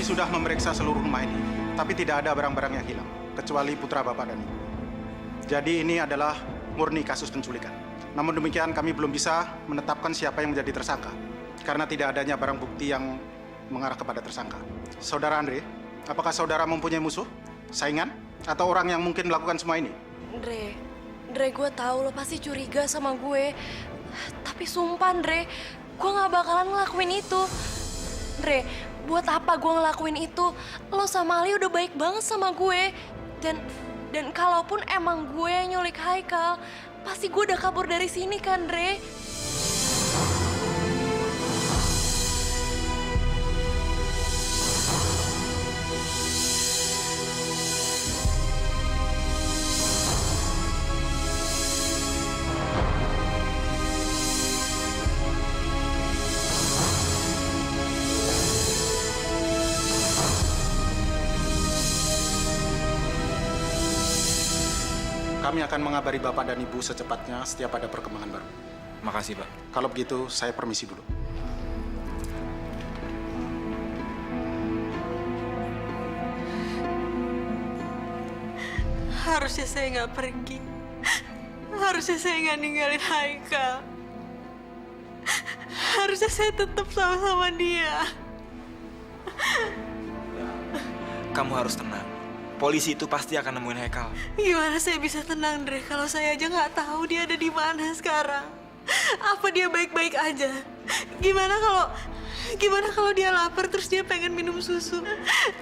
Kami sudah memeriksa seluruh rumah ini, tapi tidak ada barang-barang yang hilang, kecuali putra Bapak dan Ibu. Jadi ini adalah murni kasus penculikan. Namun demikian kami belum bisa menetapkan siapa yang menjadi tersangka, karena tidak adanya barang bukti yang mengarah kepada tersangka. Saudara Andre, apakah saudara mempunyai musuh, saingan, atau orang yang mungkin melakukan semua ini? Dre, gue tahu lo pasti curiga sama gue. Tapi sumpah, Dre, gue gak bakalan ngelakuin itu. Dre, buat apa gue ngelakuin itu? Lo sama Ali udah baik banget sama gue. Dan kalaupun emang gue yang nyulik Haikal, pasti gue udah kabur dari sini kan, Dre? Kami akan mengabari Bapak dan Ibu secepatnya setiap ada perkembangan baru. Makasih, Pak. Kalau begitu, saya permisi dulu. Harusnya saya nggak pergi. Harusnya saya nggak ninggalin Haikal. Harusnya saya tetap sama-sama dia. Kamu harus tenang. Polisi itu pasti akan nemuin Haikal. Gimana saya bisa tenang, Dre, kalau saya aja nggak tahu dia ada di mana sekarang? Apa dia baik-baik aja? Gimana kalau dia lapar terus dia pengen minum susu?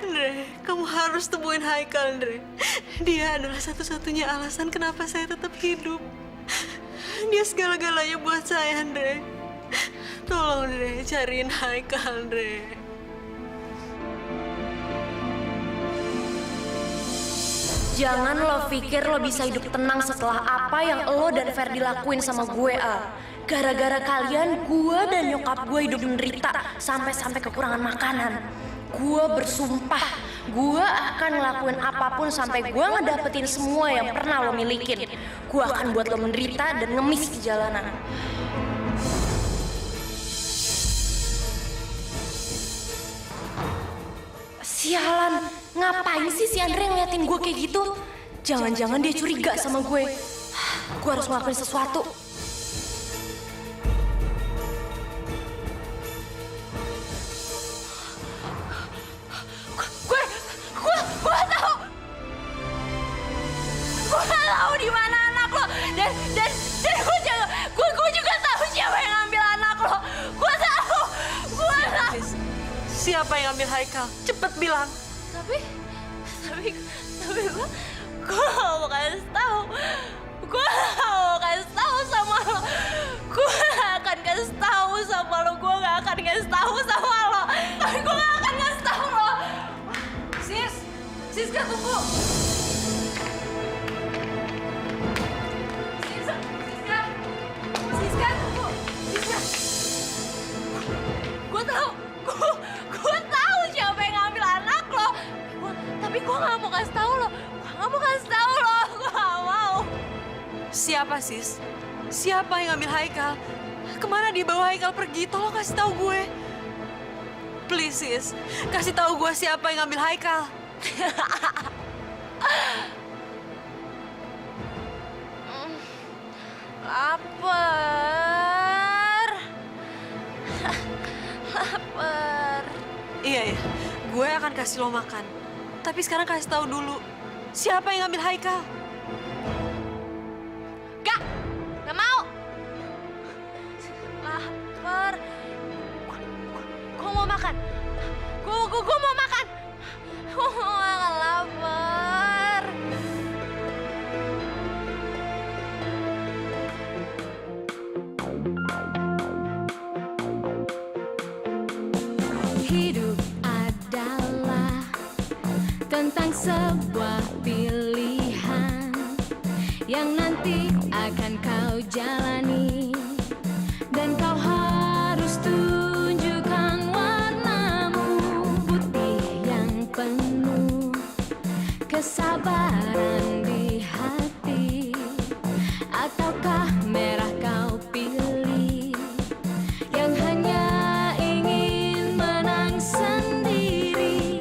Dre, kamu harus temuin Haikal, Dre. Dia adalah satu-satunya alasan kenapa saya tetap hidup. Dia segala-galanya buat saya, Dre. Tolong, Dre, cariin Haikal, Dre. Jangan lo pikir lo bisa hidup tenang setelah apa yang lo dan Ferdi lakuin sama gue, Al. Gara-gara kalian, gue dan nyokap gue hidup menderita sampai kekurangan makanan. Gue bersumpah, gue akan ngelakuin apapun sampai gue ngedapetin semua yang pernah lo milikin. Gue akan buat lo menderita dan ngemis di jalanan. Sialan, ngapain sih si Andre ngeliatin gue kayak gitu? Jangan-jangan dia curiga sama gue. Gue harus ngelakuin sesuatu. Gue tahu. Gue tahu di mana anak lo. Dan gue juga tahu siapa yang ngambil anak lo. Gue tahu. Siapa yang ambil Haikal? Cepet bilang. Tapi gue gak mau kasih tahu. Gue gak mau kasih tahu sama lo. Gue gak akan kasih tahu sama lo. Gue gak akan kasih tahu sama lo. Tapi gue gak akan kasih tahu lo. Siska tunggu. Siska tunggu. Gue tahu. Gue tahu siapa yang ngambil anak lo. Tapi gue gak mau kasih tahu lo. Gue gak mau. Siapa, Sis? Siapa yang ngambil Haikal? Kemana dia bawa Haikal pergi? Tolong kasih tahu gue. Please, Sis. Kasih tahu gue siapa yang ngambil Haikal. Lapar. Iya, gue akan kasih lo makan. Tapi sekarang kasih tahu dulu, siapa yang ngambil Haikal? Gak mau. Lapar. Gue mau makan. Gue mau makan. Gue mau makan, lapar. Hidup adalah tentang sebuah pilihan yang nanti akan kau jalani, dan kau harus tunjukkan warnamu putih yang penuh kesabaran di hati, ataukah merah kau pilih yang hanya ingin menang sendiri.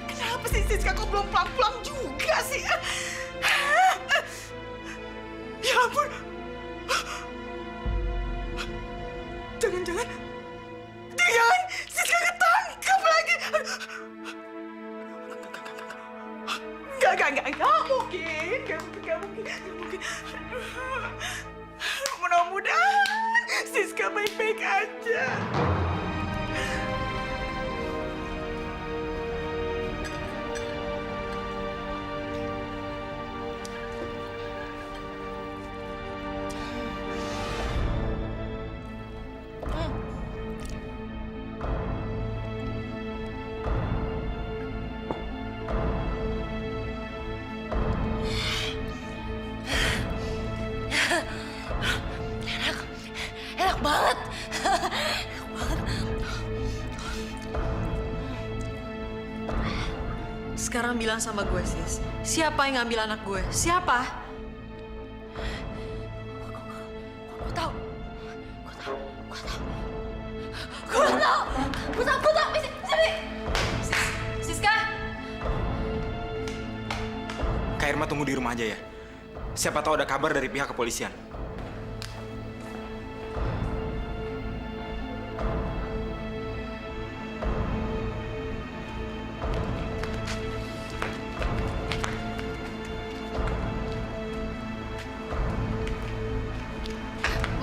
Kenapa sih Siska kok belum pulang-pulang juga sih? Ya ampun. Jangan-jangan Siska ketangkap lagi. Enggak mungkin. Mudah-mudahan Siska baik-baik aja. Enak banget. Sekarang bilang sama gue, Sis. Siapa yang ngambil anak gue? Siapa? Gue tahu. Siska! Kak Irma tunggu di rumah aja ya. Siapa tahu ada kabar dari pihak kepolisian.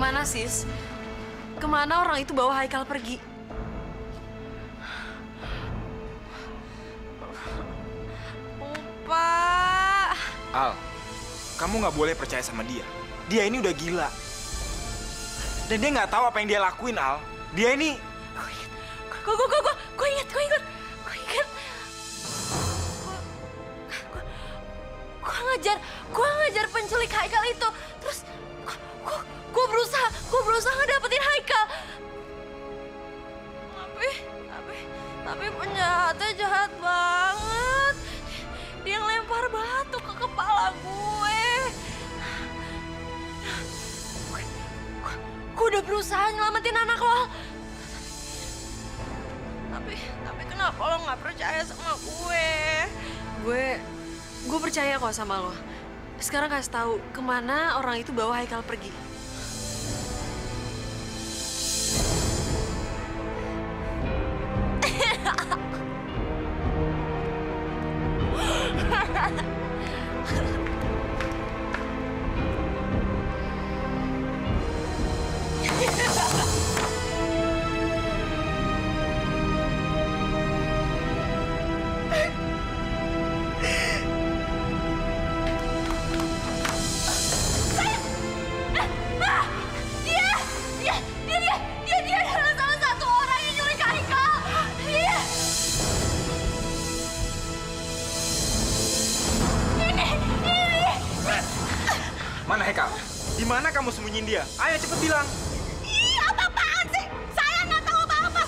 Mana, Sis? Kemana orang itu bawa Haikal pergi? Opa! Al, kamu nggak boleh percaya sama dia. Dia ini udah gila. Dan dia nggak tahu apa yang dia lakuin, Al. Dia ini... Gue ingat. Gue ngajar penculik Haikal itu. Terus gue berusaha ngedapetin Haikal. Tapi penjahatnya jahat banget. Dia ngelempar batu ke kepala gue. Gue udah berusaha nyelamatin anak lo. Tapi kenapa lo nggak percaya sama gue? Gue percaya kok sama lo. Sekarang kasih tahu kemana orang itu bawa Haikal pergi. Dia adalah salah satu orang yang nyulik Haikal. Mana Haikal? Di mana kamu sembunyiin dia? Ayo cepet bilang. Ih, apa-apaan sih? Saya nggak tahu apa-apa.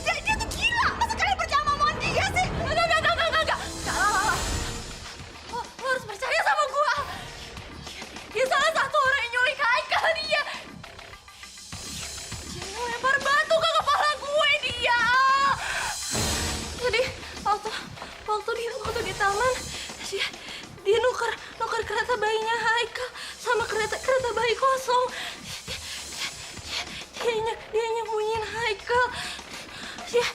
Dia tuh gila. Masa kalian percaya sama omongan dia sih? Enggak. Lo harus percaya sama gua. Dia salah satu orang yang nyulik Haikal, dia. Dia ngelempar batu ke kepala gue, dia. Jadi waktu di taman, dia nuker kereta bayinya Haikal sama kereta bayi kosong. Dia nyembunyiin Haikal. Dia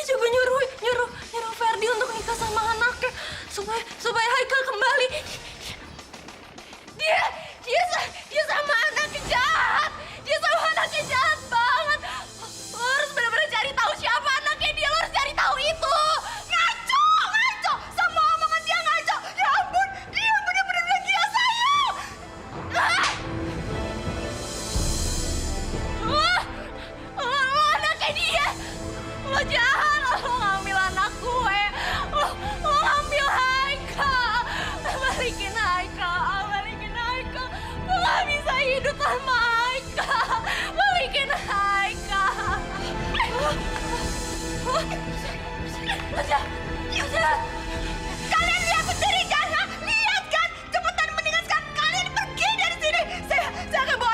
juga nyuruh Ferdi untuk nikah sama anaknya supaya Haikal kembali. Dia sama anaknya jahat. Dia sama anaknya jahat banget. Lo harus benar-benar cari tahu siapa anaknya dia. Lo harus cari tahu itu. Ngaco. Semua omongan dia ngaco. Ya ampun, dia benar-benar udah gila, sayang. Lo anaknya dia. Lo jahat. Lo ngambil anak gue. Lo ngambil Haikal. Balikin Haikal. Lo gak bisa hidup tanpa Haikal. Balikin Haikal. Udah. Kalian lihat sendiri kan? Lihat kan? Cepetan, mendingan sekarang kalian pergi dari sini. Saya akan bawa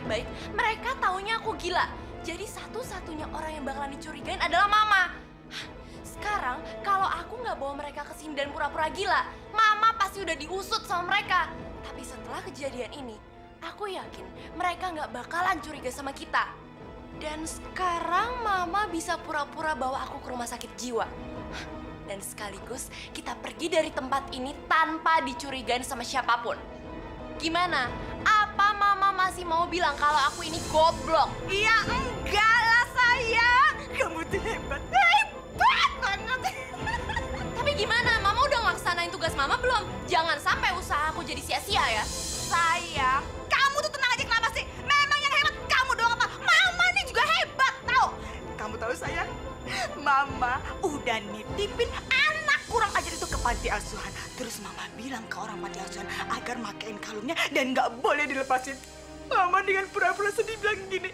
baik-baik, mereka taunya aku gila. Jadi satu-satunya orang yang bakalan dicurigain adalah Mama. Sekarang, kalau aku nggak bawa mereka ke sini dan pura-pura gila, Mama pasti udah diusut sama mereka. Tapi setelah kejadian ini, aku yakin mereka nggak bakalan curiga sama kita. Dan sekarang Mama bisa pura-pura bawa aku ke rumah sakit jiwa. Dan sekaligus kita pergi dari tempat ini tanpa dicurigain sama siapapun. Gimana? Apa Mama masih mau bilang kalau aku ini goblok? Iya enggak lah sayang. Kamu tuh hebat. Hebat banget. Tapi gimana? Mama udah ngelaksanain tugas Mama belum? Jangan sampai usaha aku jadi sia-sia ya. Sayang, kamu tuh tenang aja, kenapa sih? Memang yang hebat kamu doang apa? Mama nih juga hebat, tau? Kamu tahu sayang, Mama udah nitipin anak kurang ajar itu ke panti asuhan. Terus Mama bilang ke orang panti asuhan agar makein kalungnya dan nggak boleh dilepasin. Mama dengan pura-pura sedih bilang gini,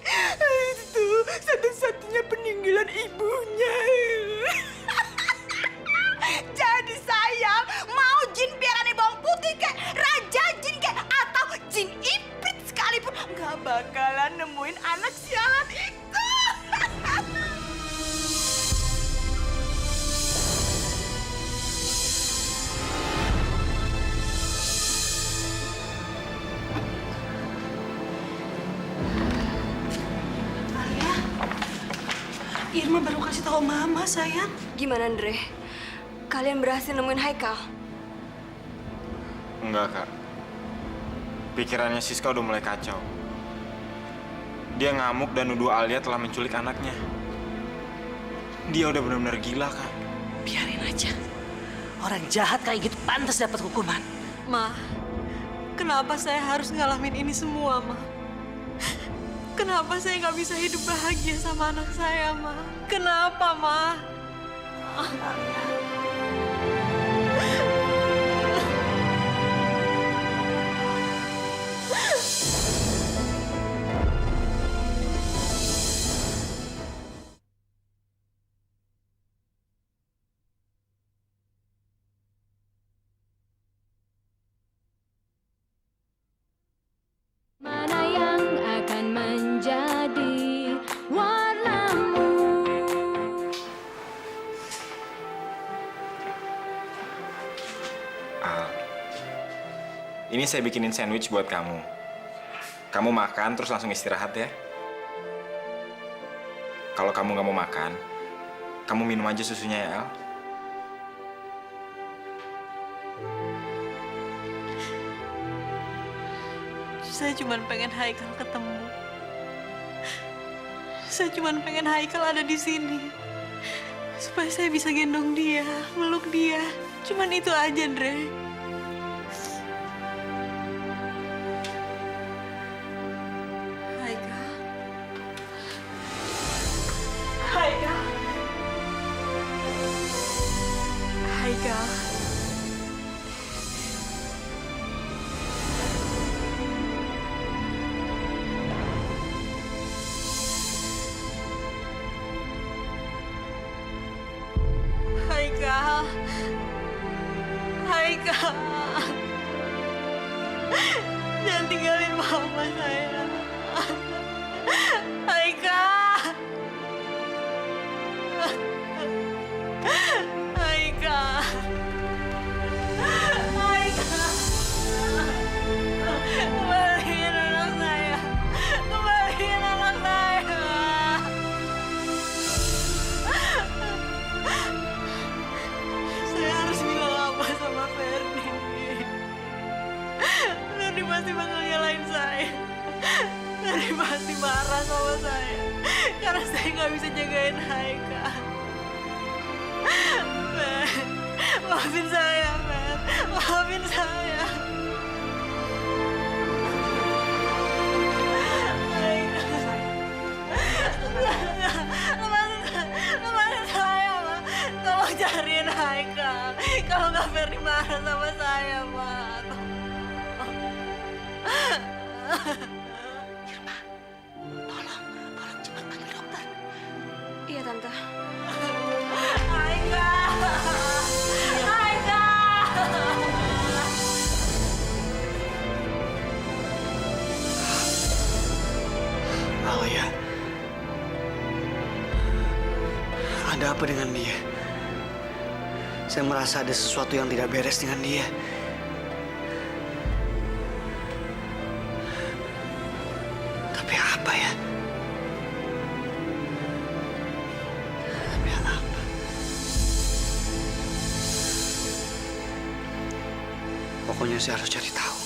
itu satu-satunya peninggalan ibunya. Jadi sayang, mau jin piarane bawang putih kayak raja jin kayak atau jin iprit sekalipun nggak bakalan nemuin anak sialan itu. Irma baru kasih tahu Mama, sayang. Gimana, Andre? Kalian berhasil nemuin Haikal? Enggak, Kak. Pikirannya Siska udah mulai kacau. Dia ngamuk dan nuduh Alia telah menculik anaknya. Dia udah benar-benar gila, Kak. Biarin aja. Orang jahat kayak gitu pantas dapat hukuman. Ma, kenapa saya harus ngalamin ini semua, Ma? Kenapa saya nggak bisa hidup bahagia sama anak saya, Ma? Kenapa, Ma? Mana yang akan menjadi warnamu? Ini saya bikinin sandwich buat kamu. Kamu makan terus langsung istirahat ya. Kalau kamu nggak mau makan, kamu minum aja susunya ya, El. Saya cuma pengen Haikal ketemu. Saya cuma pengen Haikal ada di sini. Supaya saya bisa gendong dia, meluk dia. Cuman itu aja, Andre. Haikal. Haikal. Haikal. Haikal. Haikal. Jangan tinggalin mama saya. Haikal. Haikal. Haikal. Kembaliin anak saya. Kembaliin anak saya. Saya harus bilang apa sama Ferdi? Ferdi pasti bakal nyalain saya. Ferdi pasti marah sama saya karena saya nggak bisa jagain Haikal. Fer, maafin saya, Fer. Maafin saya. Lepasin saya, Ma. Tolong cariin Haikal. Kalau nggak Ferdi marah sama saya, Ma. Tolong cepat panggil dokter. Iya, Tante. Haikal. Haikal. Alia. Ada apa dengan dia? Saya merasa ada sesuatu yang tidak beres dengan dia. Tapi apa ya? Tapi apa? Pokoknya saya harus cari tahu.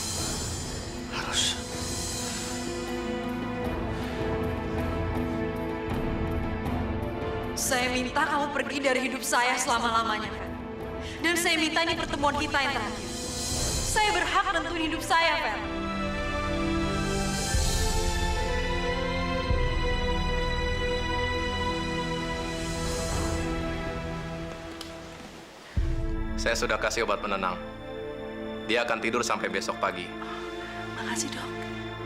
Harus. Saya minta kamu pergi dari hidup saya selama-lamanya, Fer. Dan saya minta ini pertemuan kita yang terakhir. Saya berhak nentuin hidup saya, Fer. Saya sudah kasih obat penenang. Dia akan tidur sampai besok pagi. Makasih, Dok.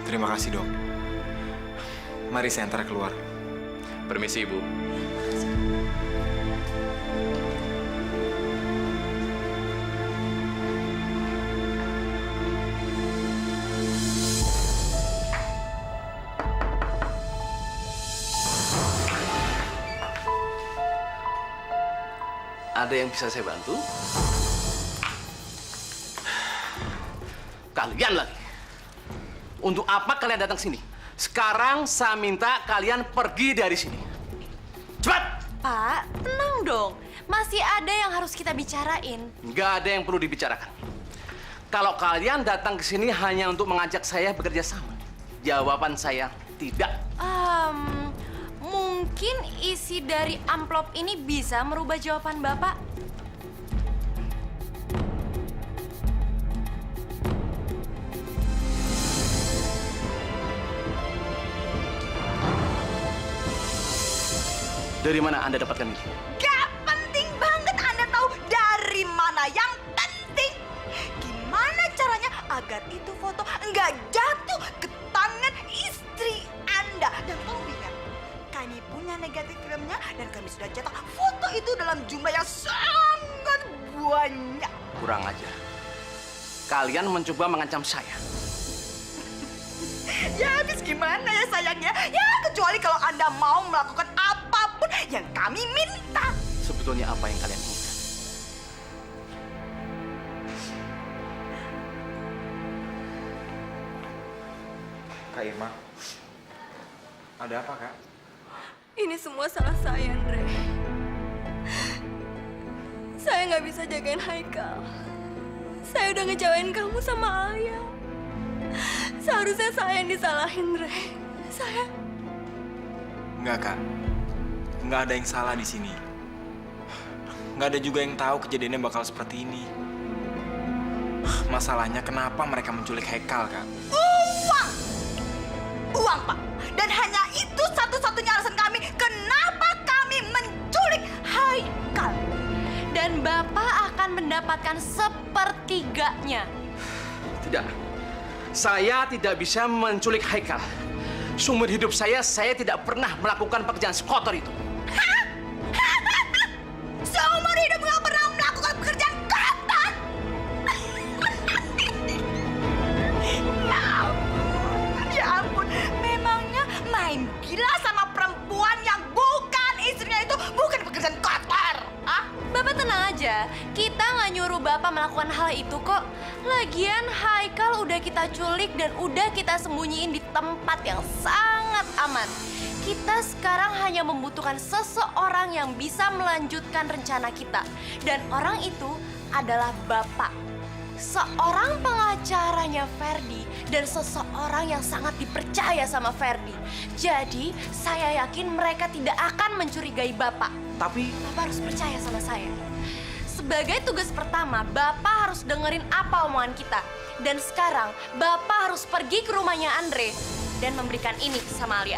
Terima kasih, Dok. Mari saya antar keluar. Permisi, Ibu. Ada yang bisa saya bantu? Kalian lagi. Untuk apa kalian datang sini? Sekarang saya minta kalian pergi dari sini. Cepat! Pak, tenang dong. Masih ada yang harus kita bicarain. Nggak ada yang perlu dibicarakan. Kalau kalian datang ke sini hanya untuk mengajak saya bekerja sama, jawaban saya tidak. Mungkin isi dari amplop ini bisa merubah jawaban Bapak. Dari mana Anda dapatkan ini? Gak penting banget Anda tahu dari mana. Yang penting gimana caranya agar itu foto nggak jatuh ke tangan istri Anda. Dan tolong ingat, kami punya negatif filmnya dan kami sudah cetak foto itu dalam jumlah yang sangat banyak. Kurang ajar. Kalian mencoba mengancam saya. Ya habis gimana ya sayangnya? Ya kecuali kalau Anda mau melakukan apapun yang kami minta. Sebetulnya apa yang kalian inginkan? Kak Irma, ada apa, Kak? Ini semua salah saya, Andre. Saya nggak bisa jagain Haikal. Saya udah ngecewain kamu sama Alia. Seharusnya saya yang disalahin, Andre. Saya... Enggak, Kak. Enggak ada yang salah di sini. Enggak ada juga yang tahu kejadiannya bakal seperti ini. Masalahnya kenapa mereka menculik Haikal, Kak? Uang! Uang, Pak. Dan hanya itu satu-satunya alasan kami kenapa kami menculik Haikal. Dan Bapak akan mendapatkan sepertiganya. Tidak. Saya tidak bisa menculik Haikal. Seumur hidup saya tidak pernah melakukan pekerjaan sekotor itu. Seumur hidup nggak pernah melakukan pekerjaan kotor. Ya ampun. Memangnya main gila sama perempuan yang bukan istrinya itu bukan pekerjaan kotor? Ah? Bapak tenang aja, kita nggak nyuruh Bapak melakukan hal itu kok. Lagian Haikal udah kita culik dan udah kita sembunyiin di tempat yang sangat aman. Kita sekarang hanya membutuhkan seseorang yang bisa melanjutkan rencana kita. Dan orang itu adalah Bapak. Seorang pengacaranya Ferdi dan seseorang yang sangat dipercaya sama Ferdi. Jadi, saya yakin mereka tidak akan mencurigai Bapak. Tapi Bapak harus percaya sama saya. Sebagai tugas pertama, Bapak harus dengerin apa omongan kita. Dan sekarang, Bapak harus pergi ke rumahnya Andre dan memberikan ini sama Alia.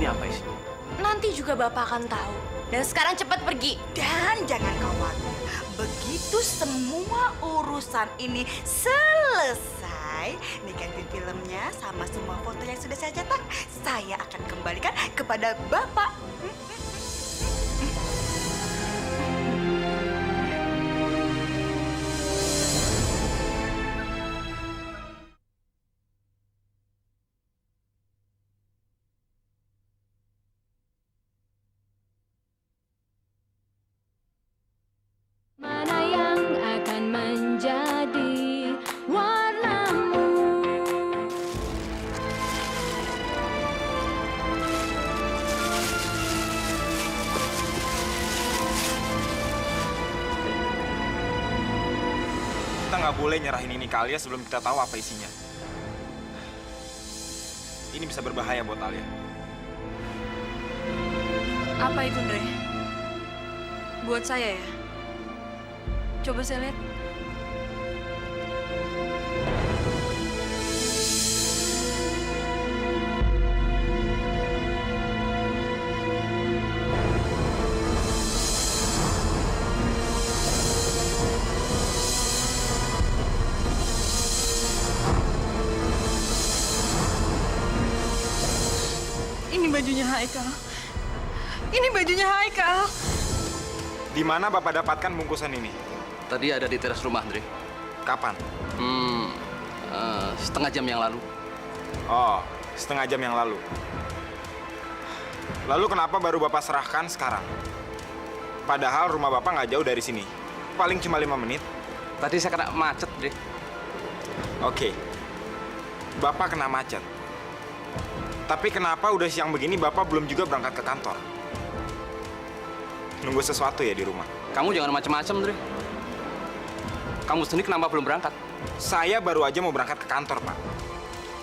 ini apa isinya? Nanti juga Bapak akan tahu. Dan sekarang cepat pergi. Dan jangan khawatir, begitu semua urusan ini selesai, negatif filmnya sama semua foto yang sudah saya cetak, saya akan kembalikan kepada Bapak. nggak boleh nyerahin ini ke Alia sebelum kita tahu apa isinya. Ini bisa berbahaya buat Alia. Apa itu, Andre? Buat saya ya? Coba saya lihat. Ini bajunya Haikal. Ini bajunya Haikal. Di mana Bapak dapatkan bungkusan ini? Tadi ada di teras rumah, Andre. Kapan? Setengah jam yang lalu. Oh, setengah jam yang lalu. Lalu kenapa baru Bapak serahkan sekarang? Padahal rumah Bapak nggak jauh dari sini. Paling cuma 5 menit. Tadi saya kena macet, Andre. Oke. Bapak kena macet. Tapi kenapa udah siang begini Bapak belum juga berangkat ke kantor? Nunggu sesuatu ya di rumah? Kamu jangan macam-macam, Andre. Kamu sendiri kenapa belum berangkat? Saya baru aja mau berangkat ke kantor, Pak.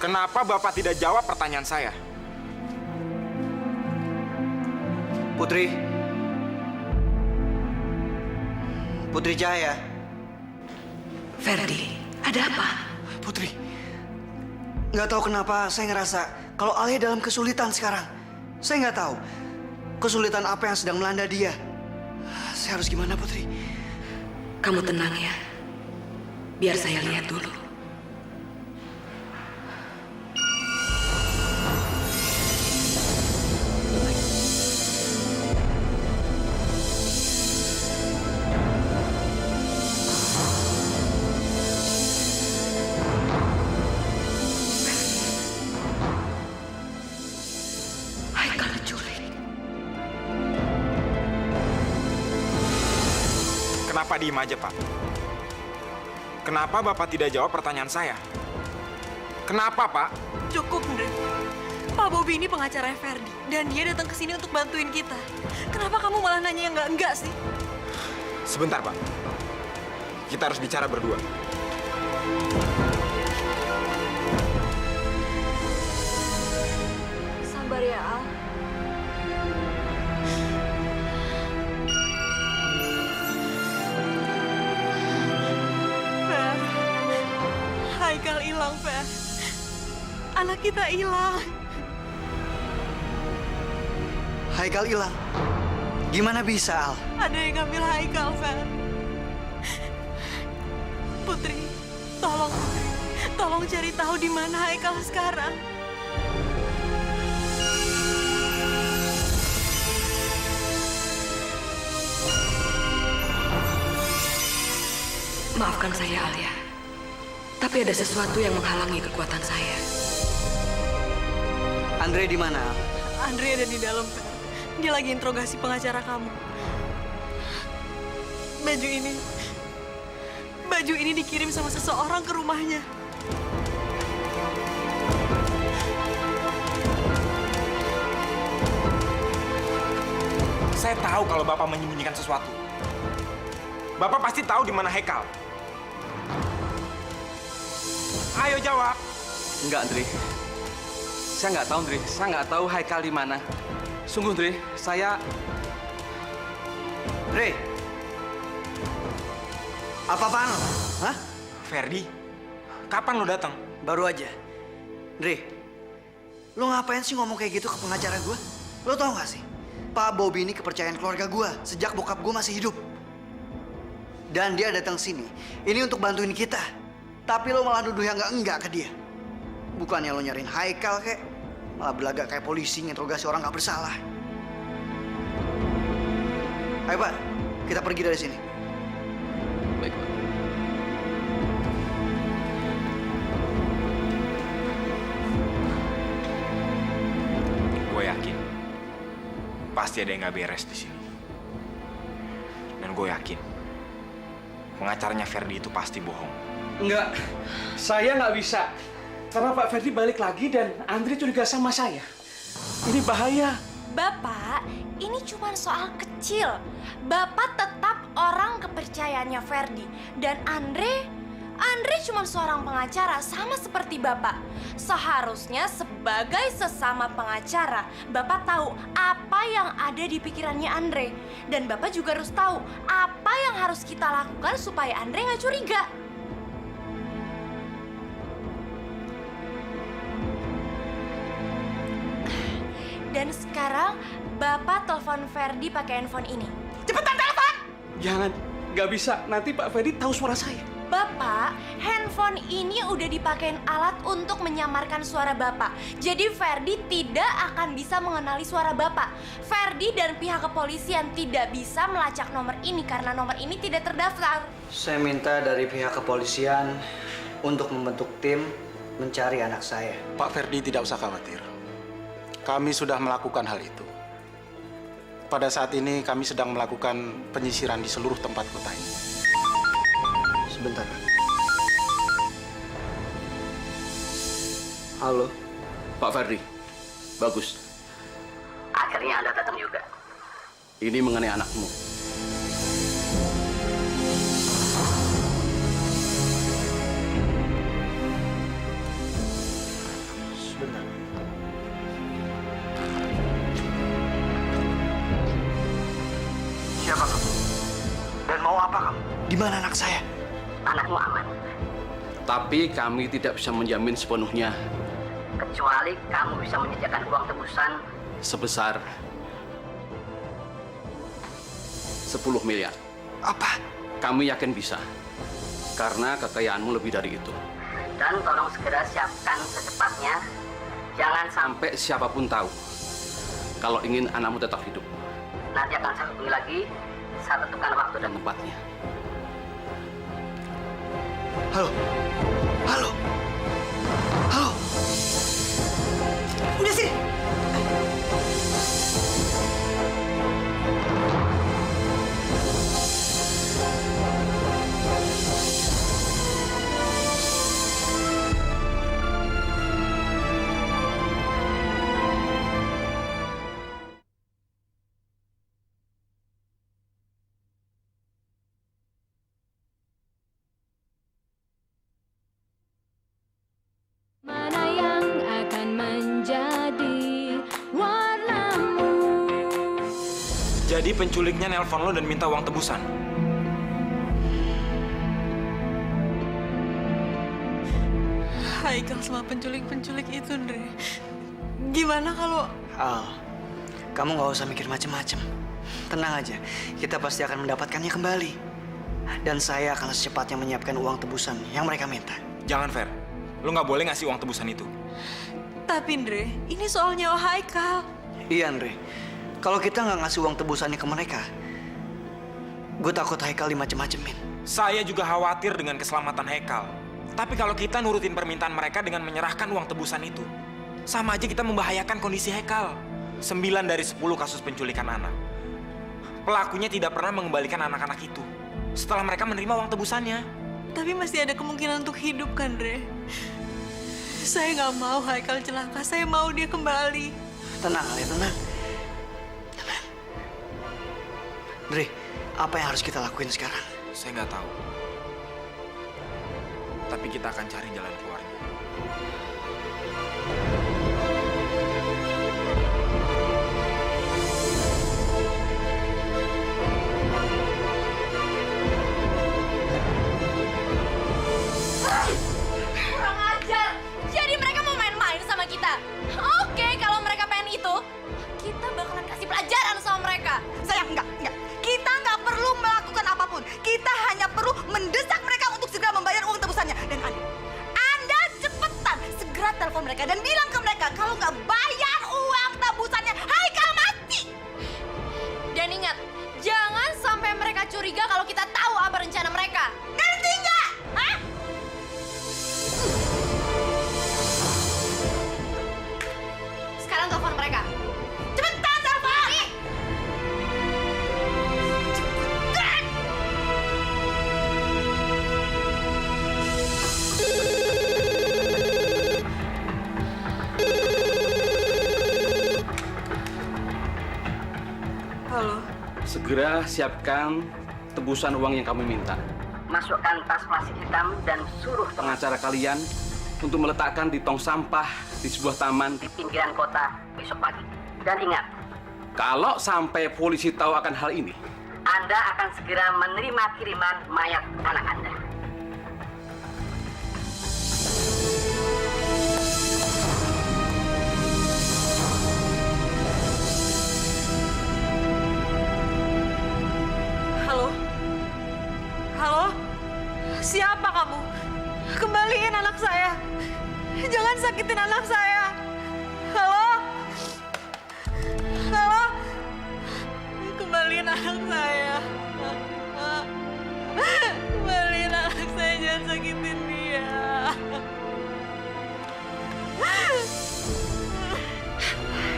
Kenapa Bapak tidak jawab pertanyaan saya? Putri. Putri Jaya. Ferdi, ada apa? Putri. Nggak tahu kenapa saya ngerasa kalau Alia dalam kesulitan sekarang. Saya nggak tahu kesulitan apa yang sedang melanda dia. Saya harus gimana, Putri? Kamu tenang ya. Biar saya lihat dulu. Haikal diculik. Kenapa diem aja, Pak? Kenapa Bapak tidak jawab pertanyaan saya? Kenapa, Pak? Cukup, Andre. Pak Bobby ini pengacara Ferdi, dan dia datang ke sini untuk bantuin kita. Kenapa kamu malah nanya yang enggak sih? Sebentar, Pak. Kita harus bicara berdua. Sabar ya, Al. Fer, Haikal hilang, Fer. Anak kita hilang. Haikal hilang. Gimana bisa, Al? Ada yang ngambil Haikal, Fer. Putri, tolong Putri. Tolong cari tahu di mana Haikal sekarang. Maafkan saya, Alia. Tapi ada sesuatu yang menghalangi kekuatan saya. Andre di mana, Al? Andre ada di dalam, Fer. Dia lagi interogasi pengacara kamu. Baju ini dikirim sama seseorang ke rumahnya. Saya tahu kalau Bapak menyembunyikan sesuatu. Bapak pasti tahu di mana Haikal. Ayo jawab. Enggak, Andre. Saya nggak tahu, Andre. Saya nggak tahu Haikal di mana. Sungguh, Andre. Saya... Andre. Apa-apaan lo? Hah? Ferdi, kapan lo datang? Baru aja. Andre, lo ngapain sih ngomong kayak gitu ke pengacara gue? Lo tau gak sih? Pak Bobby ini kepercayaan keluarga gue sejak bokap gue masih hidup. Dan dia datang sini, ini untuk bantuin kita. Tapi lo malah nuduh yang enggak ke dia. Bukannya lo nyariin Haikal kek, malah belagak kayak polisi nginterogasi orang gak bersalah. Ayo Pak, kita pergi dari sini. Baik, Pak. Gue yakin pasti ada yang nggak beres di sini. Dan gue yakin pengacaranya Ferdi itu pasti bohong. Enggak, saya nggak bisa. Karena Pak Ferdi balik lagi dan Andre curiga sama saya. Ini bahaya. Bapak, ini cuma soal kecil. Bapak tetap orang kepercayaannya Ferdi. Dan Andre Andre cuma seorang pengacara, sama seperti Bapak. Seharusnya sebagai sesama pengacara, Bapak tahu apa yang ada di pikirannya Andre. Dan Bapak juga harus tahu apa yang harus kita lakukan supaya Andre nggak curiga. Dan sekarang Bapak telepon Ferdi pakai handphone ini. Cepetan telepon! Jangan, nggak bisa. Nanti Pak Ferdi tahu suara saya. Bapak, handphone ini udah dipakein alat untuk menyamarkan suara Bapak. Jadi Ferdi tidak akan bisa mengenali suara Bapak. Ferdi dan pihak kepolisian tidak bisa melacak nomor ini karena nomor ini tidak terdaftar. Saya minta dari pihak kepolisian untuk membentuk tim mencari anak saya. Pak Ferdi tidak usah khawatir. Kami sudah melakukan hal itu. Pada saat ini kami sedang melakukan penyisiran di seluruh tempat kota ini. Sebentar. Halo. Pak Ferdi, bagus. Akhirnya Anda datang juga. Ini mengenai anakmu. Sebentar. Siapa kamu? Dan mau apa kamu? Di mana anak saya? Anakmu aman. Tapi kami tidak bisa menjamin sepenuhnya Kecuali kamu bisa menyediakan uang tebusan sebesar 10 miliar. Apa? Kami yakin bisa. Karena kekayaanmu lebih dari itu. dan tolong segera siapkan secepatnya. Jangan sampai Sampai siapapun tahu kalau ingin anakmu tetap hidup nanti akan saya hubungi lagi saat tentukan waktu dan tempatnya. Halo? Halo? Halo? Udah sini! Mana yang akan menjadi warnamu? Jadi penculiknya nelpon lo dan minta uang tebusan. Haikal sama penculik-penculik itu, Andre. Gimana kalau... Al, kamu nggak usah mikir macem-macem. Tenang aja, kita pasti akan mendapatkannya kembali. Dan saya akan secepatnya menyiapkan uang tebusan yang mereka minta. Jangan, Fer. Lo nggak boleh ngasih uang tebusan itu. Tapi, Andre, ini soal nyawa Haikal. Iya, Andre. Kalau kita nggak ngasih uang tebusannya ke mereka, gue takut Haikal dimacem-macemin. Saya juga khawatir dengan keselamatan Haikal. Tapi kalau kita nurutin permintaan mereka dengan menyerahkan uang tebusan itu, sama aja kita membahayakan kondisi Haikal. 9 dari 10 kasus penculikan anak. Pelakunya tidak pernah mengembalikan anak-anak itu setelah mereka menerima uang tebusannya. Tapi masih ada kemungkinan untuk hidup, kan, Andre? Saya nggak mau Haikal celaka. Saya mau dia kembali. Tenang, Alia, tenang. Tenang. Andre, apa yang harus kita lakuin sekarang? Saya nggak tahu. Tapi kita akan cari jalan keluarnya. Kurang ajar. Jadi mereka mau main-main sama kita. Oke, kalau mereka pengen itu, kita bakalan kasih pelajaran sama mereka. Sayang, enggak. Kita nggak perlu melakukan apapun. Kita hanya perlu mendesak mereka untuk segera membayar uang tebusannya. Dan Anda cepetan segera telepon mereka dan bilang ke mereka kalau nggak bayar uang tebusannya, Haikal mati. Dan ingat, jangan sampai mereka curiga kalau kita tahu apa rencana mereka. Ngerti nggak? Hah? Sekarang telepon mereka. Cepetan telepon! Cepetan! Halo. Segera siapkan tebusan uang yang kami minta. masukkan tas plastik hitam dan suruh Pengacara kalian untuk meletakkan di tong sampah di sebuah taman di pinggiran kota besok pagi. Dan ingat, kalau sampai polisi tahu akan hal ini, Anda akan segera menerima kiriman mayat anak Anda. Halo? Halo? Siapa kamu? Kembaliin anak saya. Jangan sakitin anak saya. Halo? Halo? Kembaliin anak saya. Kembaliin anak saya, jangan sakitin dia.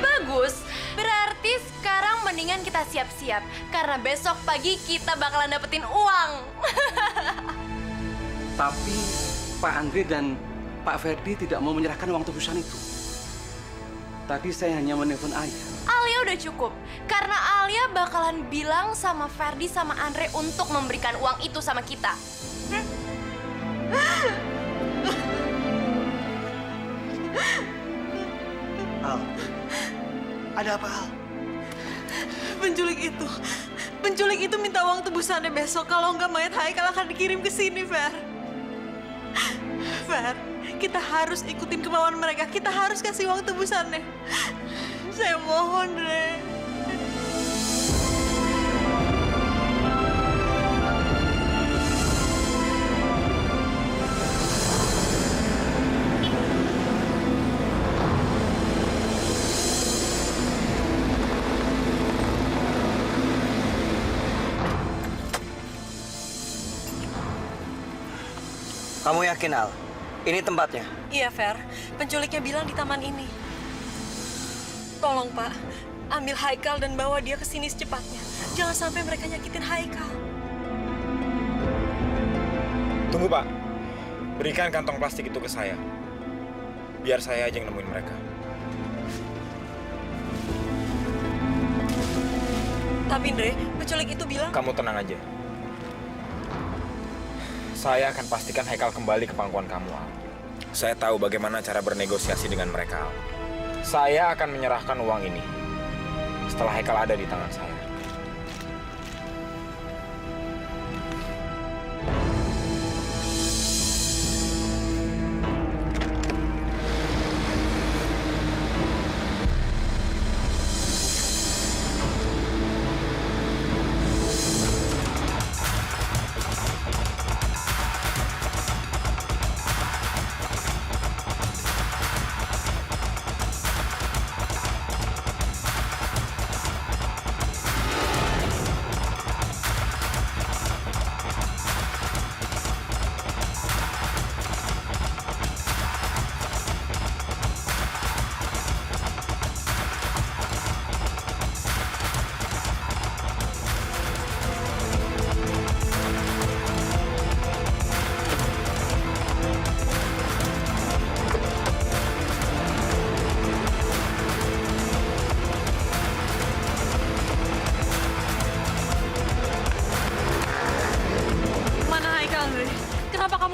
Bagus, berarti sekarang mendingan kita siap-siap. Karena besok pagi kita bakalan dapetin uang. tapi Pak Andre dan Pak Ferdi tidak mau menyerahkan uang tebusan itu. Tadi saya hanya menelpon Ayah. Alia udah cukup. Karena Alia bakalan bilang sama Ferdi sama Andre untuk memberikan uang itu sama kita. Al, ada apa Al? Penculik itu minta uang tebusannya besok. Kalau nggak mayat Haikal akan dikirim ke sini, Fer. Fer, kita harus ikutin kemauan mereka. Kita harus kasih uang tebusannya. Saya mohon, Re. Kamu yakin Al? Ini tempatnya? Iya, Fer. Penculiknya bilang di taman ini. Tolong, Pak. Ambil Haikal dan bawa dia ke sini secepatnya. Jangan sampai mereka nyakitin Haikal. Tunggu, Pak. Berikan kantong plastik itu ke saya. Biar saya aja yang nemuin mereka. Tapi, Andre, penculik itu bilang... Kamu tenang aja. Saya akan pastikan Haikal kembali ke pangkuan kamu, Al. Saya tahu bagaimana cara bernegosiasi dengan mereka, Al. Saya akan menyerahkan uang ini setelah Haikal ada di tangan saya.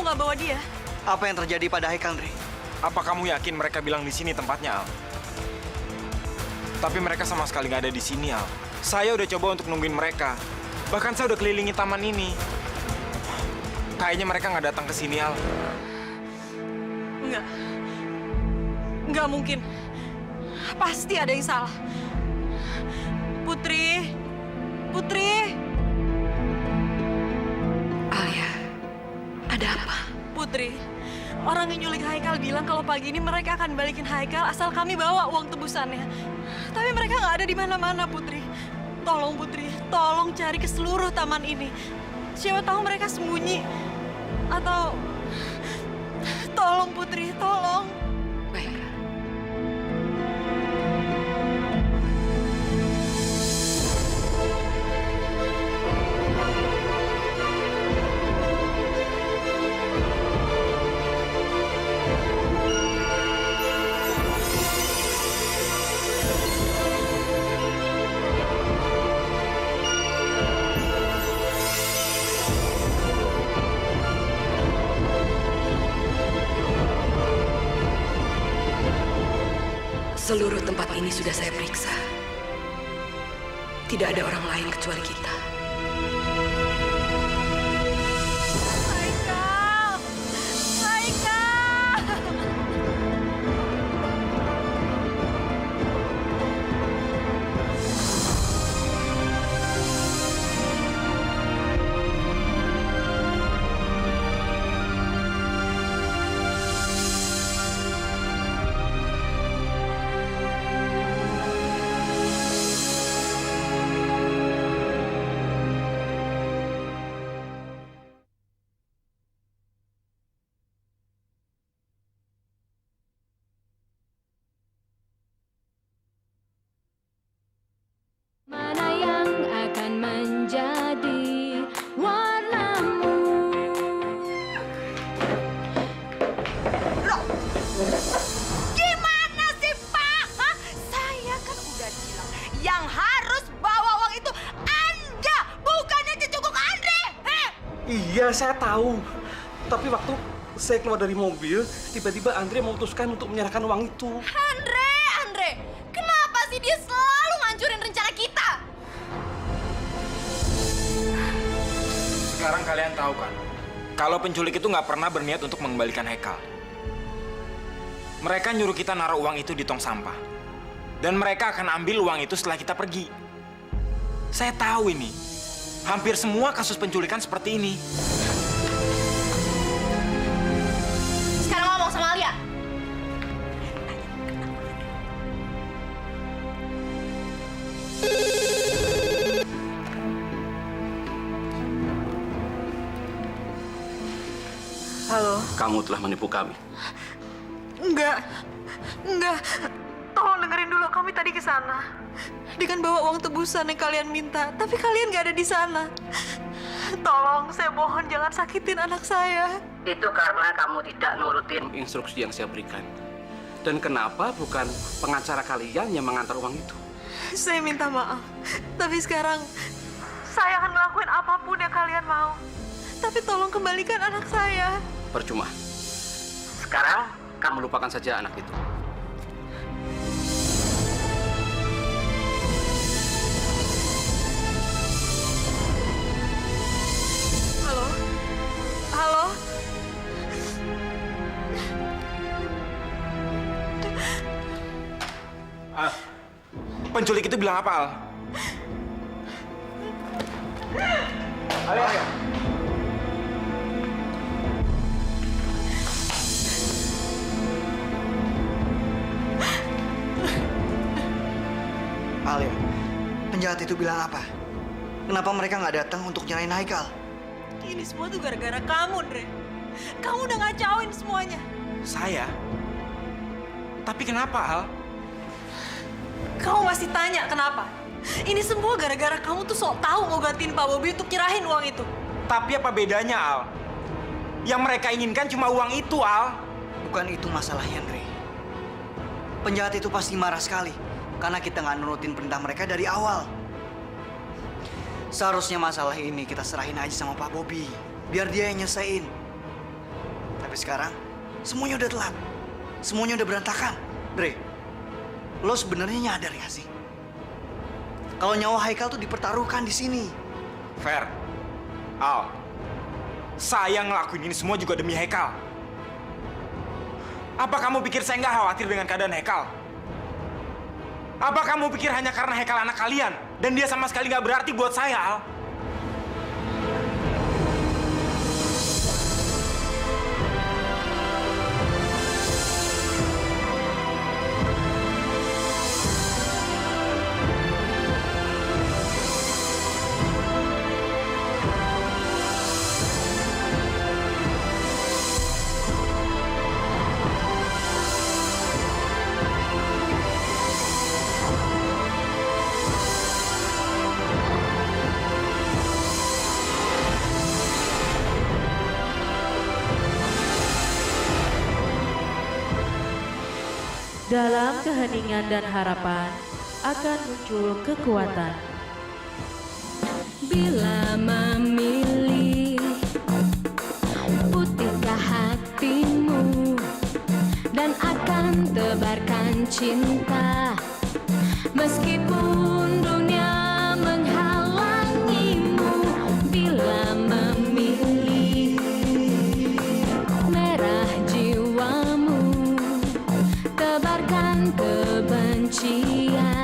nggak bawa dia? Apa yang terjadi pada Haikal, Andre? Apa kamu yakin mereka bilang di sini tempatnya, Al? Tapi mereka sama sekali nggak ada di sini, Al. Saya udah coba untuk nungguin mereka. Bahkan saya udah kelilingi taman ini. Kayaknya mereka nggak datang ke sini, Al. Nggak mungkin. Pasti ada yang salah. Putri. Alia, ada apa? Putri, orang yang nyulik Haikal bilang kalau pagi ini mereka akan balikin Haikal asal kami bawa uang tebusannya. Tapi mereka nggak ada di mana-mana, Putri. Tolong, Putri, tolong cari ke seluruh taman ini. Siapa tahu mereka sembunyi. Atau... Tolong, Putri, tolong. Baiklah. Seluruh tempat ini sudah saya periksa. Tidak ada orang lain kecuali kita. Haikal! Haikal! Mana yang akan menjadi warnamu? Loh, gimana sih Pak? Hah? Saya kan udah bilang yang harus bawa uang itu Anda, bukannya cucuk Andre. Heh? Iya, saya tahu. Tapi waktu saya keluar dari mobil, tiba-tiba Andre memutuskan untuk menyerahkan uang itu. Andre, kenapa sih dia selalu ngancurin rencana kita? Sekarang kalian tahu kan, kalau penculik itu nggak pernah berniat untuk mengembalikan Haikal. Mereka nyuruh kita naruh uang itu di tong sampah. Dan mereka akan ambil uang itu setelah kita pergi. Saya tahu ini. Hampir semua kasus penculikan seperti ini. Sekarang ngomong sama Alia. Halo? Kamu telah menipu kami. Enggak. Tolong dengerin dulu, kami tadi ke sana. Dengan bawa uang tebusan yang kalian minta, tapi kalian nggak ada di sana. Tolong, saya mohon jangan sakitin anak saya. Itu karena kamu tidak nurutin Instruksi yang saya berikan. Dan kenapa bukan pengacara kalian yang mengantar uang itu? Saya minta maaf. Tapi sekarang, saya akan ngelakuin apapun yang kalian mau. Tapi tolong kembalikan anak saya. Percuma. sekarang. Kamu lupakan saja anak itu. Halo? Halo? Penculik itu bilang apa, Al? Alia. Alia, penjahat itu bilang apa? Kenapa mereka nggak datang untuk nyerahin Haikal? Ini semua tuh gara-gara kamu, Andre. Kamu udah ngacauin semuanya. Saya? Tapi kenapa, Al? Kamu masih tanya kenapa? Ini semua gara-gara kamu tuh sok tahu mau gantiin Pak Bobby untuk nyerahin uang itu. Tapi apa bedanya, Al? Yang mereka inginkan cuma uang itu, Al. Bukan itu masalahnya, Andre. Penjahat itu pasti marah sekali karena kita nggak nurutin perintah mereka dari awal. Seharusnya masalah ini kita serahin aja sama Pak Bobby, biar dia yang nyelesain. Tapi sekarang semuanya udah telat, semuanya udah berantakan. Dre, lo sebenarnya nyadar gak sih? Kalau nyawa Haikal tuh dipertaruhkan di sini. Fair. Al, saya ngelakuin ini semua juga demi Haikal. Apa kamu pikir saya nggak khawatir dengan keadaan Haikal? Apa kamu pikir hanya karena Haikal anak kalian dan dia sama sekali nggak berarti buat saya, Al? Dalam keheningan dan harapan akan muncul kekuatan. Bila memilih, putihkah hatimu dan akan tebarkan cinta. Meskipun dunia menghalangimu, bila memilih merah jiwamu, tebarkan kebencian.